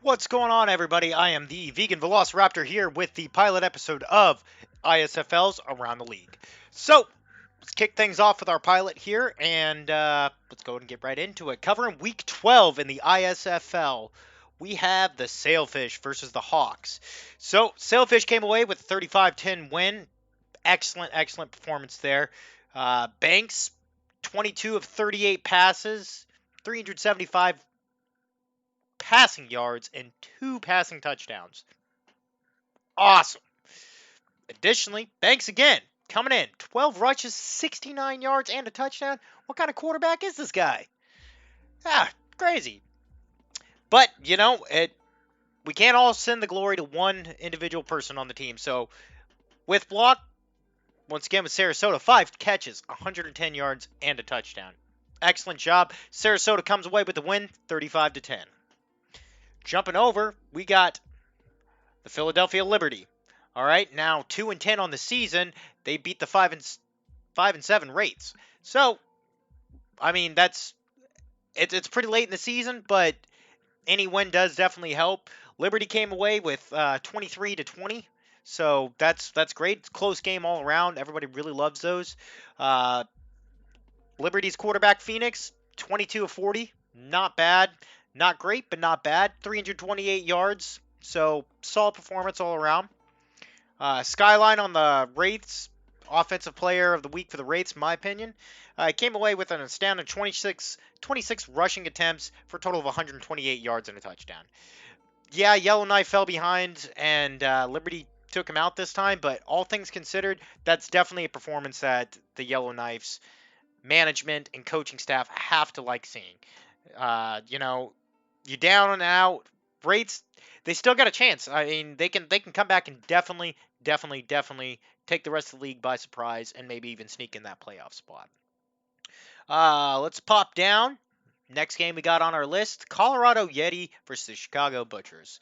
What's going on, everybody? I am the Vegan Velociraptor here with the pilot episode of ISFL's Around the League. So, let's kick things off with our pilot here, and let's go ahead and get right into it. Covering Week 12 in the ISFL, we have the Sailfish versus the Hawks. So, Sailfish came away with a 35-10 win. Excellent performance there. Banks, 22 of 38 passes, 375 passing yards, and 2 passing touchdowns. Awesome. Additionally, Banks again coming in 12 rushes, 69 yards, and a touchdown. What kind of quarterback is this guy? Crazy. But, we can't all send the glory to one individual person on the team. So, with block, once again with Sarasota, 5 catches, 110 yards, and a touchdown. Excellent job. Sarasota comes away with the win, 35-10. Jumping over, we got the Philadelphia Liberty. All right, now 2-10 on the season. They beat the 5-7 Rates. So, I mean, it's pretty late in the season, but any win does definitely help. Liberty came away with 23-20. So that's great. It's a close game all around. Everybody really loves those. Liberty's quarterback Phoenix, 22 of 40. Not bad. Not great, but not bad. 328 yards. So solid performance all around. Skyline on the Wraiths, offensive player of the week for the Wraiths, in my opinion. Came away with an astounding 26 rushing attempts for a total of 128 yards and a touchdown. Yeah, Yellowknife fell behind, and Liberty took him out this time, but all things considered, that's definitely a performance that the Yellowknives management and coaching staff have to like seeing. You down and out. Wraiths, they still got a chance. I mean, they can come back and definitely take the rest of the league by surprise and maybe even sneak in that playoff spot. Let's pop down. Next game we got on our list: Colorado Yeti versus the Chicago Butchers.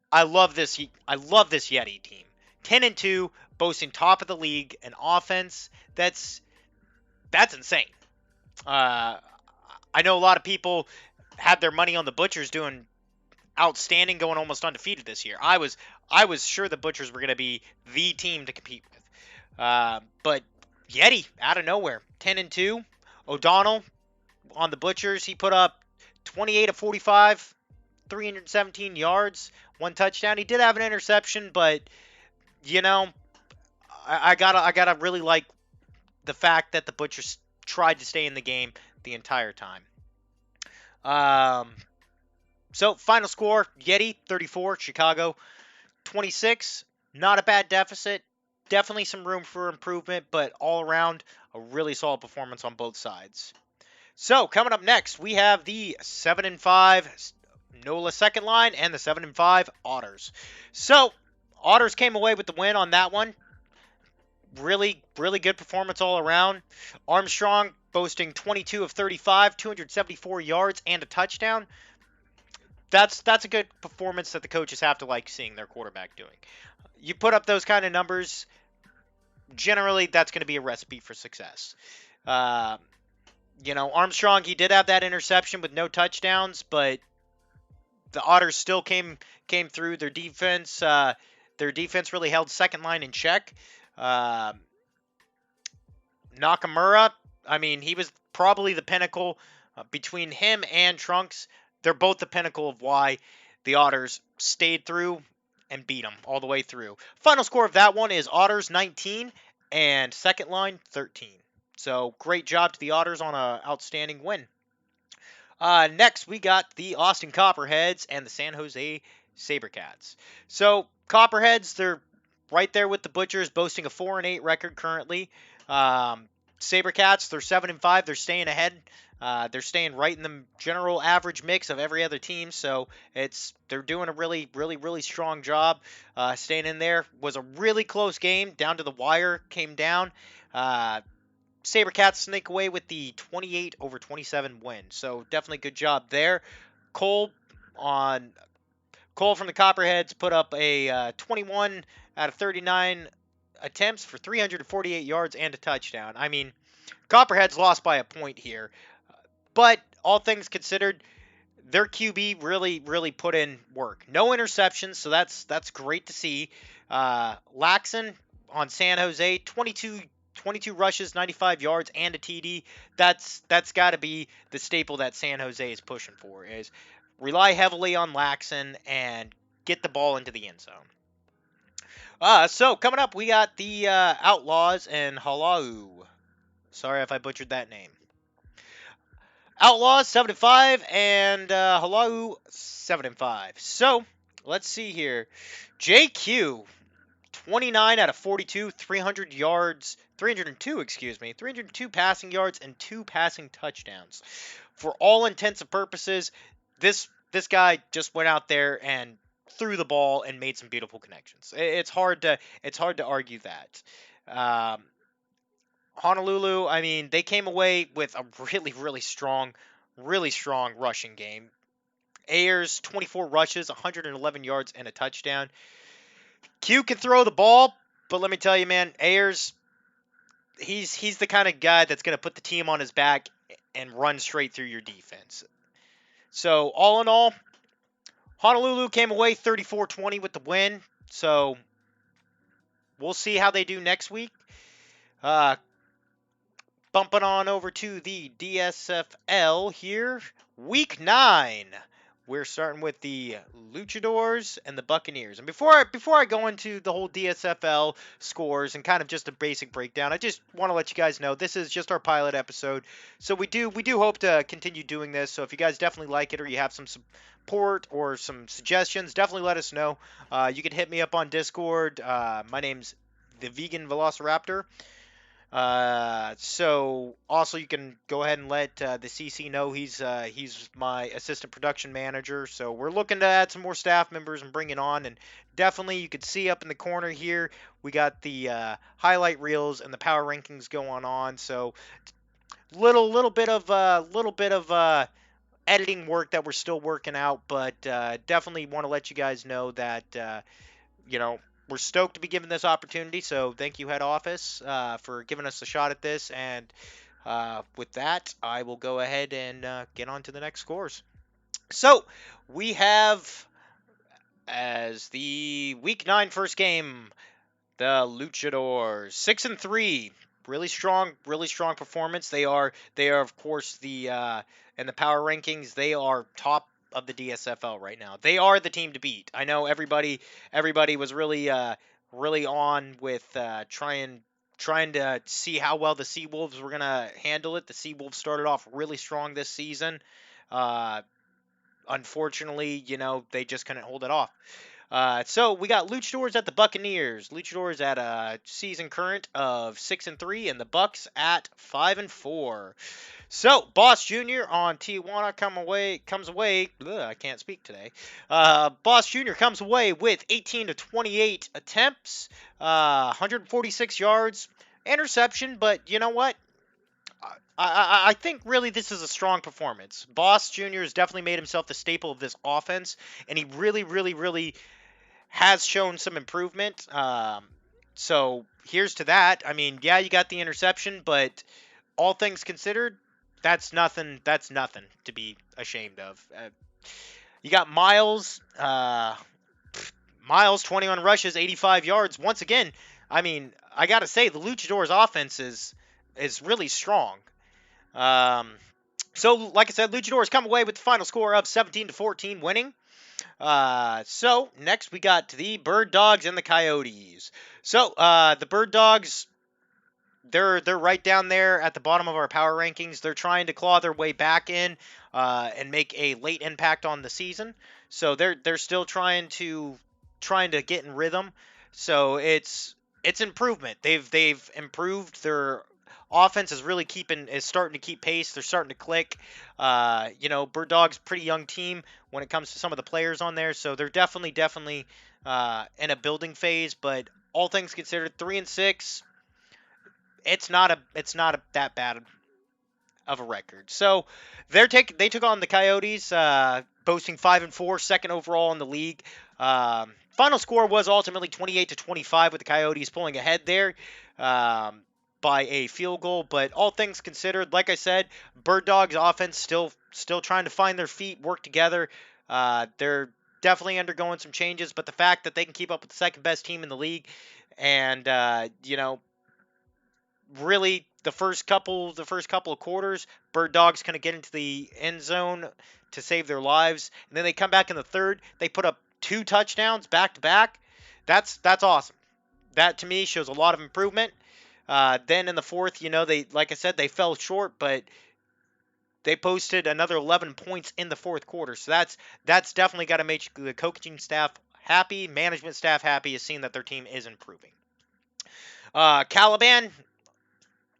I love this. I love this Yeti team. 10-2, boasting top of the league, an offense that's insane. Uh, I know a lot of people had their money on the Butchers doing outstanding, going almost undefeated this year. I was sure the Butchers were going to be the team to compete with. But Yeti out of nowhere, 10-2. O'Donnell on the Butchers, he put up 28 of 45, 317 yards, 1 touchdown. He did have an interception, but I gotta really like the fact that the Butchers tried to stay in the game the entire time. So final score: Yeti 34, Chicago 26. Not a bad deficit. Definitely some room for improvement, but all around a really solid performance on both sides. So coming up next, we have the 7-5 NOLA second line and the 7-5 Otters. So Otters came away with the win on that one. Really good performance all around. Armstrong boasting 22 of 35, 274 yards and a touchdown. That's a good performance that the coaches have to like seeing their quarterback doing. You put up those kind of numbers, generally that's going to be a recipe for success. Armstrong, he did have that interception with no touchdowns, but the Otters still came through. Their defense really held second line in check. Nakamura, I mean, he was probably the pinnacle. Between him and Trunks, they're both the pinnacle of why the Otters stayed through and beat them all the way through. Final score of that one is Otters 19 and second line 13. So great job to the Otters on an outstanding win. Next, we got the Austin Copperheads and the San Jose Sabercats. So Copperheads, they're right there with the Butchers, boasting a 4-8 record currently. Sabercats, they're 7-5. They're staying ahead. They're staying right in the general average mix of every other team, so they're doing a really strong job staying in there. Was a really close game, down to the wire, came down. Sabercats sneak away with the 28-27 win, so definitely good job there. Cole from the Copperheads put up a 21 out of 39 attempts for 348 yards and a touchdown. I mean, Copperheads lost by a point here. But all things considered, their QB really put in work. No interceptions, so that's great to see. Laxon on San Jose, 22 rushes, 95 yards, and a TD. That's got to be the staple that San Jose is pushing for. Is rely heavily on Laxon and get the ball into the end zone. So coming up, we got the Outlaws and Halau. Sorry if I butchered that name. Outlaws 7-5 and Halau 7-5. So let's see here. JQ 29 out of 42, 300 yards, 302, excuse me, 302 passing yards and 2 passing touchdowns. For all intents and purposes, this guy just went out there and threw the ball and made some beautiful connections. It's hard to argue that. Um, Honolulu, I mean, they came away with a really strong rushing game. Ayers, 24 rushes, 111 yards, and a touchdown. Q can throw the ball, but let me tell you, man, Ayers, he's the kind of guy that's going to put the team on his back and run straight through your defense. So, all in all, Honolulu came away 34-20 with the win. So, we'll see how they do next week. Bumping on over to the DSFL here. Week 9. We're starting with the Luchadors and the Buccaneers. And before I go into the whole DSFL scores and kind of just a basic breakdown, I just want to let you guys know this is just our pilot episode. So we do hope to continue doing this. So if you guys definitely like it or you have some support or some suggestions, definitely let us know. You can hit me up on Discord. My name's the Vegan Velociraptor. So also you can go ahead and let the CC know he's my assistant production manager. So we're looking to add some more staff members and bring it on. And definitely you could see up in the corner here we got the highlight reels and the power rankings going on. So little bit of editing work that we're still working out, but definitely want to let you guys know that you know, we're stoked to be given this opportunity. So thank you, head office, for giving us a shot at this. And with that, I will go ahead and get on to the next scores. So we have as the Week 9 first game, the Luchadors 6-3. Really strong performance. They are of course the in the power rankings. They are top of the DSFL right now. They are the team to beat. I know everybody was really on with trying to see how well the Seawolves were gonna handle it. The Seawolves started off really strong this season. Uh, Unfortunately, they just couldn't hold it off. So we got Luchadors at the Buccaneers. Luchadors at a season current of 6-3, and the Bucks at 5-4. So Boss Jr. on Tijuana comes away. I can't speak today. Boss Jr. comes away with 18 to 28 attempts, 146 yards, interception. But you know what? I think really this is a strong performance. Boss Jr. has definitely made himself the staple of this offense, and he really has shown some improvement. So here's to that. I mean, yeah, you got the interception, but all things considered, that's nothing. That's nothing to be ashamed of. You got Miles. Miles, 21 rushes, 85 yards. Once again, I mean, I gotta say the Luchadors' offense is really strong. So, like I said, Luchadors come away with the final score of 17-14, winning. So next we got the Bird Dogs and the Coyotes. So the Bird Dogs, they're right down there at the bottom of our power rankings. They're trying to claw their way back in and make a late impact on the season. So they're still trying to get in rhythm. So it's improvement. They've improved. Their offense is starting to keep pace. They're starting to click. Bird Dog's pretty young team when it comes to some of the players on there. So they're definitely in a building phase. But all things considered, 3-6. It's not that bad of a record. So they took on the Coyotes, boasting 5-4, second overall in the league. Final score was ultimately 28-25 with the Coyotes pulling ahead there by a field goal. But all things considered, like I said, Bird Dog's offense still still trying to find their feet, work together. They're definitely undergoing some changes, but the fact that they can keep up with the second best team in the league, and really the first couple of quarters, Bird Dogs kind of get into the end zone to save their lives, and then they come back in the third. They put up 2 touchdowns back to back. That's awesome. That to me shows a lot of improvement. Then in the fourth, they like I said they fell short, but they posted another 11 points in the fourth quarter. So that's definitely got to make the coaching staff happy, management staff happy, is seeing that their team is improving. Caliban,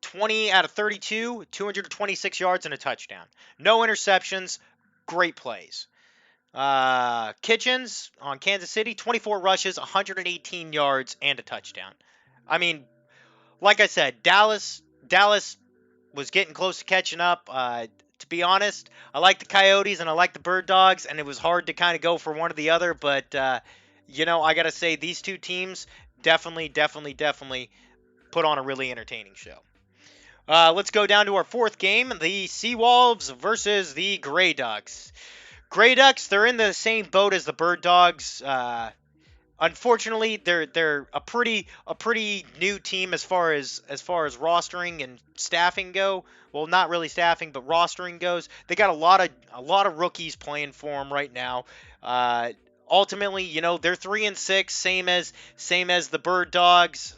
20 out of 32, 226 yards and a touchdown. No interceptions, great plays. Kitchens on Kansas City, 24 rushes, 118 yards, and a touchdown. I mean, like I said, Dallas was getting close to catching up. To be honest, I like the Coyotes and I like the Bird Dogs, and it was hard to kind of go for one or the other. But I gotta say these two teams definitely put on a really entertaining show. Let's go down to our fourth game, the Seawolves versus the Grey Ducks. Grey Ducks, they're in the same boat as the Bird Dogs. Unfortunately, they're a pretty new team as far as rostering and staffing go. Well, not really staffing, but rostering goes. They got a lot of rookies playing for them right now. Ultimately, they're 3-6, same as the Bird Dogs.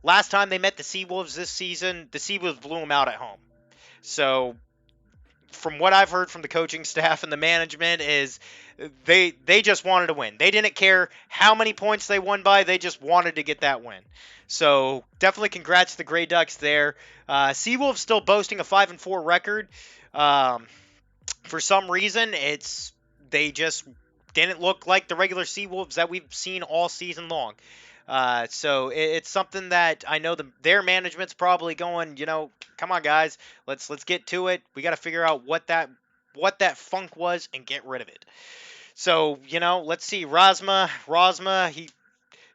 Last time they met the Seawolves this season, the Seawolves blew them out at home. So, from what I've heard from the coaching staff and the management, is they just wanted to win. They didn't care how many points they won by. They just wanted to get that win. So definitely congrats to the Grey Ducks there. Seawolves still boasting a 5-4 record. For some reason, they just didn't look like the regular Seawolves that we've seen all season long. So it's something that I know their management's probably going, come on guys, let's get to it. We got to figure out what that funk was and get rid of it. So, let's see. Rosma, he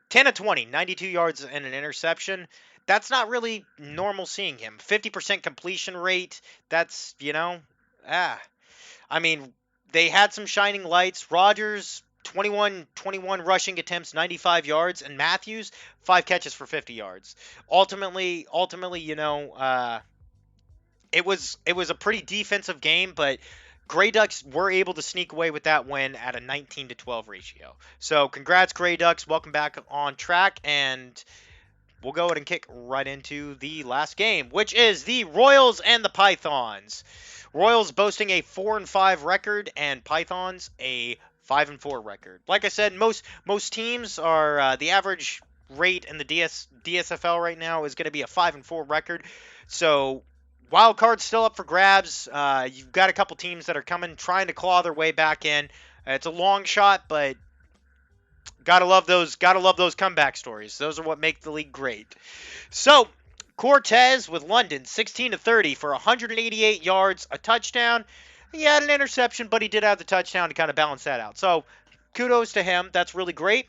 10 of 20, 92 yards and an interception. That's not really normal seeing him. 50% completion rate. That's, I mean, they had some shining lights. Rogers, 21 rushing attempts, 95 yards, and Matthews, 5 catches for 50 yards. Ultimately, it was a pretty defensive game, but Grey Ducks were able to sneak away with that win at a 19-12 ratio. So congrats, Grey Ducks. Welcome back on track, and we'll go ahead and kick right into the last game, which is the Royals and the Pythons. Royals boasting a 4-5 record, and Pythons a 5-4 record. Like I said, most teams are the average rate in the DSFL right now is going to be a 5-4 record. So wild card's still up for grabs. You've got a couple teams that are trying to claw their way back in. It's a long shot, but gotta love those comeback stories. Those are what make the league great. So Cortez with London, 16-30 for 188 yards, a touchdown. He had an interception, but he did have the touchdown to kind of balance that out. So kudos to him. That's really great.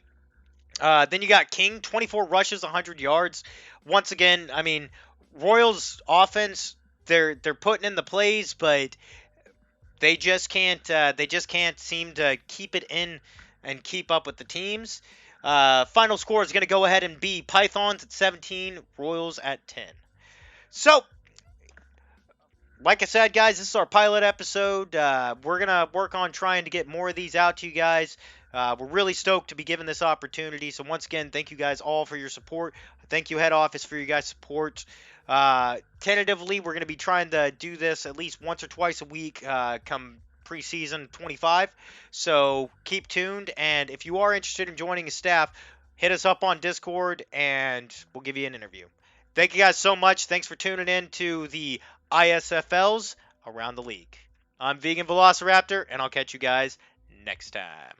Then you got King, 24 rushes, 100 yards. Once again, I mean, Royals offense, they're putting in the plays, but they just can't seem to keep it in and keep up with the teams. Final score is going to go ahead and be Pythons at 17, Royals at 10. So, like I said, guys, this is our pilot episode. We're going to work on trying to get more of these out to you guys. We're really stoked to be given this opportunity. So once again, thank you guys all for your support. Thank you, head office, for your guys' support. Tentatively, we're going to be trying to do this at least once or twice a week come preseason 25. So keep tuned. And if you are interested in joining a staff, hit us up on Discord and we'll give you an interview. Thank you guys so much. Thanks for tuning in to the ISFLs Around the League. I'm Vegan Velociraptor, and I'll catch you guys next time.